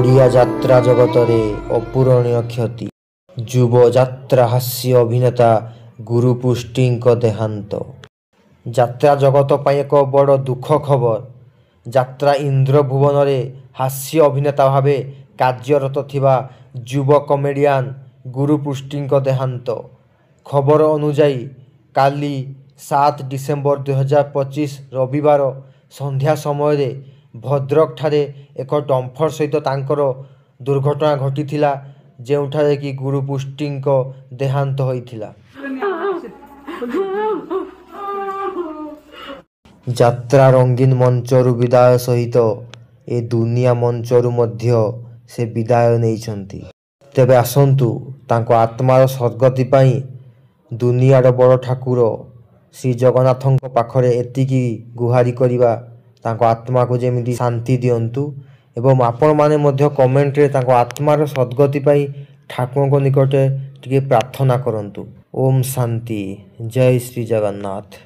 ओडिया यात्रा जगतरे अपूरणीय क्षति युव यात्रा हास्य अभिनेता गुरुपुष्टिंक देहांत। यात्रा जगत पर एक बड़ दुख खबर। यात्रा इंद्रभुवन हास्य अभिनेता भावे कार्यरत थिबा युव कमेडियान गुरुपुष्टिंक देहांत। खबर अनुजाई काली 7 डिसेम्बर 2025 रविवार संध्या समय भद्रक ठारे एक डम्फर सहित तांकर दुर्घटना घटीथिला, जेउठारे कि गुरुपुष्टिंक देहांत होइथिला। यात्रा रंगीन मंचरु विदाय सहित ए दुनिया मंचरु मध्य से विदाय नैछंती। तेबे आसंतु तांको आत्मार सद्गति पाई दुनियार बड़ ठाकुर श्री जगन्नाथଙ୍କ पाखरे एतिकी गुहारी करिबा, तांको आत्मा को जेमिति शांति दियंतु एवं आपण माने मध्य कमेंट रे तांको आत्मार सद्गति पाई ठाकुरଙ୍କ निकटे टिके प्रार्थना करंतु। ओम शांति। जय श्री जगन्नाथ।